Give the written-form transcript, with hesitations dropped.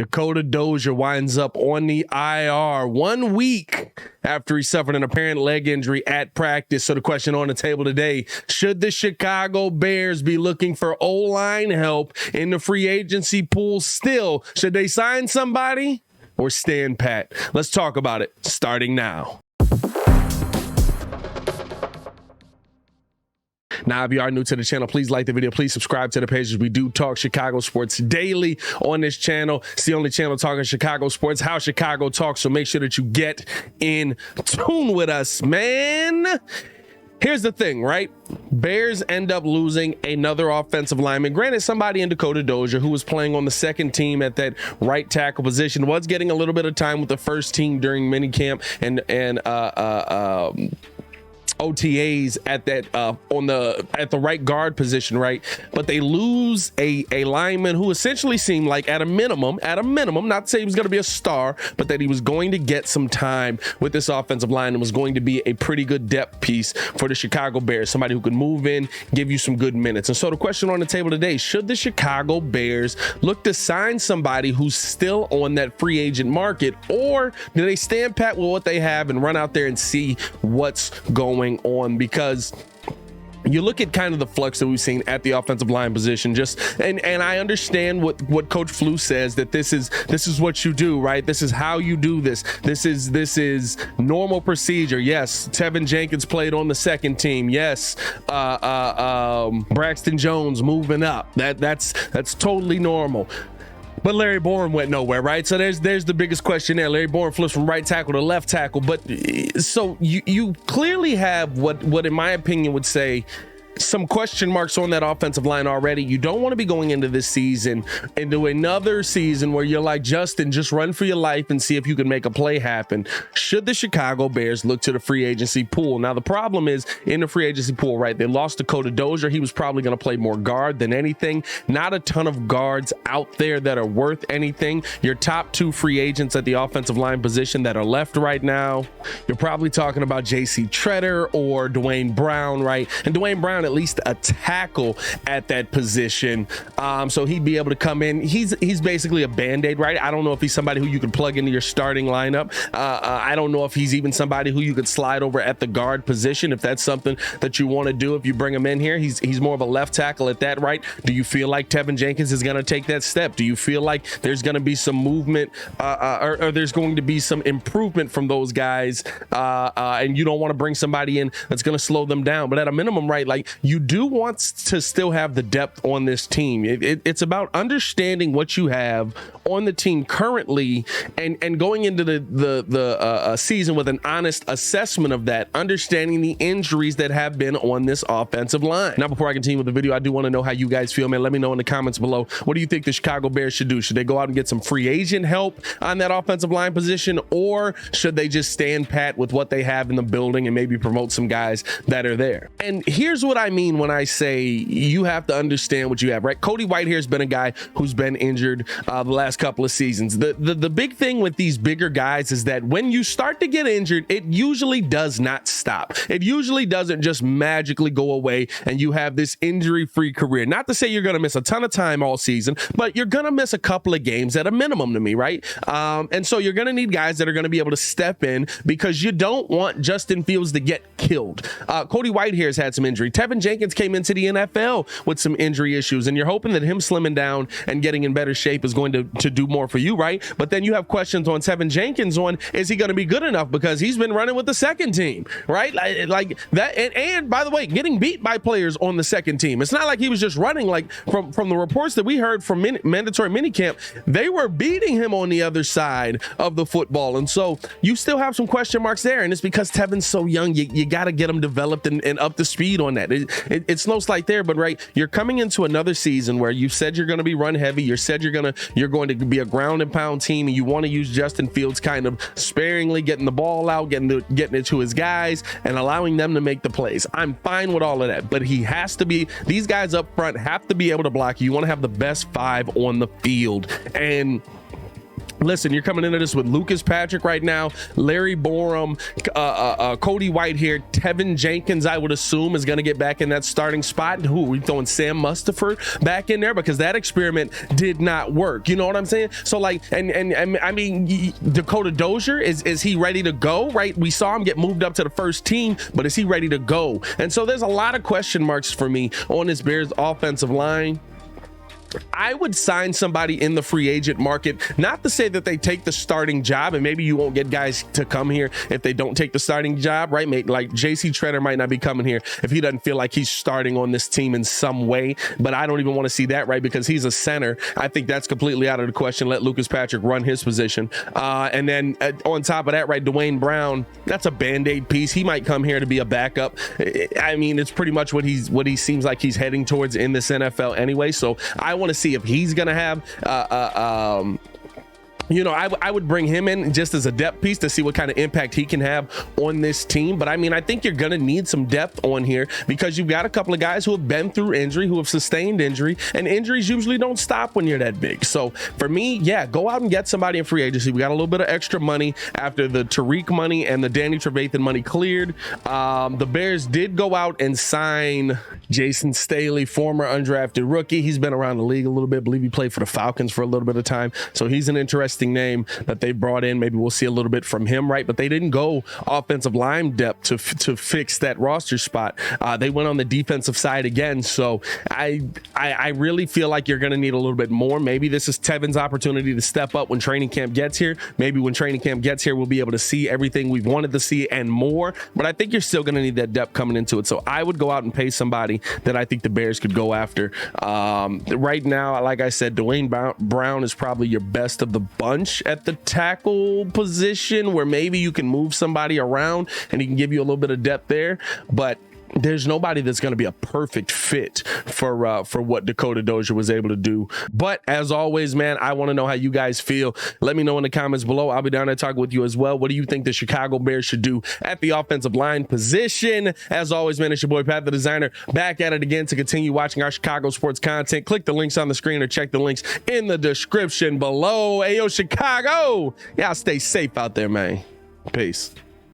Dakota Doizer winds up on the IR 1 week after he suffered an apparent leg injury at practice. So the question on the table today, should the Chicago Bears be looking for O-line help in the free agency pool still? Should they sign somebody or stand pat? Let's talk about it starting now. Now, if you are new to the channel, please like the video. Please subscribe to the page. We do talk Chicago sports daily on this channel. It's the only channel talking Chicago sports, how Chicago talks. So make sure that you get in tune with us, man. Here's the thing, right? Bears end up losing another offensive lineman. Granted, somebody in Dakota Doizer, who was playing on the second team at that right tackle position, was getting a little bit of time with the first team during minicamp and OTAs at that at the right guard position, right? But they lose a lineman who essentially seemed like at a minimum, not to say he was going to be a star, but that he was going to get some time with this offensive line and was going to be a pretty good depth piece for the Chicago Bears, somebody who could move in, give you some good minutes. And so the question on the table today, should the Chicago Bears look to sign somebody who's still on that free agent market, or do they stand pat with what they have and run out there and see what's going on? Because you look at kind of the flux that we've seen at the offensive line position, and I understand what Coach Flu says, that this is what you do, right? This is how you do this. This is normal procedure. Yes, Tevin Jenkins played on the second team. Yes, Braxton Jones moving up. That's totally normal. But Larry Bourne went nowhere, right? So there's the biggest question there. Larry Bourne flips from right tackle to left tackle. But so you clearly have what in my opinion would say some question marks on that offensive line already. You don't want to be going into this season, into another season where you're like, Justin, just run for your life and see if you can make a play happen. Should the Chicago Bears look to the free agency pool? Now, the problem is in the free agency pool, right? They lost Dakota Doizer. He was probably going to play more guard than anything. Not a ton of guards out there that are worth anything. Your top two free agents at the offensive line position that are left right now, you're probably talking about J.C. Tretter or Dwayne Brown, right? And Dwayne Brown, at least a tackle at that position, so he'd be able to come in. He's basically a band-aid, right? I don't know if he's somebody who you could plug into your starting lineup. I don't know if he's even somebody who you could slide over at the guard position if that's something that you want to do. If you bring him in here, he's more of a left tackle at that, right? Do you feel like Tevin Jenkins is going to take that step? Do you feel like there's going to be some movement or there's going to be some improvement from those guys, and you don't want to bring somebody in that's going to slow them down? But at a minimum, right, like, you do want to still have the depth on this team. It's about understanding what you have on the team currently and going into the season with an honest assessment of that, understanding the injuries that have been on this offensive line. Now, before I continue with the video, I do want to know how you guys feel, man. Let me know in the comments below. What do you think the Chicago Bears should do? Should they go out and get some free agent help on that offensive line position, or should they just stand pat with what they have in the building and maybe promote some guys that are there? And here's what I mean when I say you have to understand what you have, right? Cody Whitehair has been a guy who's been injured the last couple of seasons. The big thing with these bigger guys is that when you start to get injured, it usually does not stop. It usually doesn't just magically go away and you have this injury-free career. Not to say you're going to miss a ton of time all season, but you're going to miss a couple of games at a minimum to me, right? And so you're going to need guys that are going to be able to step in because you don't want Justin Fields to get killed. Cody Whitehair's had some injury. Tevin Jenkins came into the NFL with some injury issues, and you're hoping that him slimming down and getting in better shape is going to do more for you, right? But then you have questions on Tevin Jenkins on, is he going to be good enough because he's been running with the second team, right? Like that. And by the way, getting beat by players on the second team. It's not like he was just running. Like from the reports that we heard from mandatory minicamp, they were beating him on the other side of the football. And so you still have some question marks there. And it's because Tevin's so young, you got to get him developed and up to speed on that. It's no slight there, but right, you're coming into another season where you said you're going to be run heavy. You said you're going to be a ground and pound team, and you want to use Justin Fields kind of sparingly, getting the ball out, getting it to his guys, and allowing them to make the plays. I'm fine with all of that, but he has to be. These guys up front have to be able to block you. You want to have the best five on the field, and Listen, you're coming into this with Lucas Patrick right now, Larry Borum, Cody Whitehair, Tevin Jenkins, I would assume, is going to get back in that starting spot. Who are we throwing? Sam Mustipher back in there because that experiment did not work. You know what I'm saying? So like, and I mean, Dakota Doizer, is he ready to go? Right? We saw him get moved up to the first team, but is he ready to go? And so there's a lot of question marks for me on this Bears offensive line. I would sign somebody in the free agent market, not to say that they take the starting job, and maybe you won't get guys to come here if they don't take the starting job, right? Like JC Treader might not be coming here if he doesn't feel like he's starting on this team in some way, but I don't even want to see that, right? Because he's a center. I think that's completely out of the question. Let Lucas Patrick run his position. And then on top of that, right, Dwayne Brown, that's a Band-Aid piece. He might come here to be a backup. I mean, it's pretty much what he seems like he's heading towards in this NFL anyway. So I want to see if he's gonna have you know, I would bring him in just as a depth piece to see what kind of impact he can have on this team. But I mean, I think you're going to need some depth on here because you've got a couple of guys who have been through injury, who have sustained injury, and injuries usually don't stop when you're that big. So for me, yeah, go out and get somebody in free agency. We got a little bit of extra money after the Tariq money and the Danny Trevathan money cleared. The Bears did go out and sign Jason Staley, former undrafted rookie. He's been around the league a little bit. I believe he played for the Falcons for a little bit of time. So he's an interesting name that they brought in. Maybe we'll see a little bit from him, right? But they didn't go offensive line depth to fix that roster spot. They went on the defensive side again. So I really feel like you're going to need a little bit more. Maybe this is Tevin's opportunity to step up when training camp gets here. Maybe when training camp gets here, we'll be able to see everything we've wanted to see and more. But I think you're still going to need that depth coming into it. So I would go out and pay somebody that I think the Bears could go after. Right now, like I said, Dwayne Brown is probably your best of the bunch at the tackle position, where maybe you can move somebody around and he can give you a little bit of depth there. But there's nobody that's going to be a perfect fit for what Dakota Doizer was able to do. But as always, man, I want to know how you guys feel. Let me know in the comments below. I'll be down there talking with you as well. What do you think the Chicago Bears should do at the offensive line position? As always, man, it's your boy Pat the Designer, back at it again to continue watching our Chicago sports content. Click the links on the screen or check the links in the description below. Ayo, Chicago. Y'all stay safe out there, man. Peace.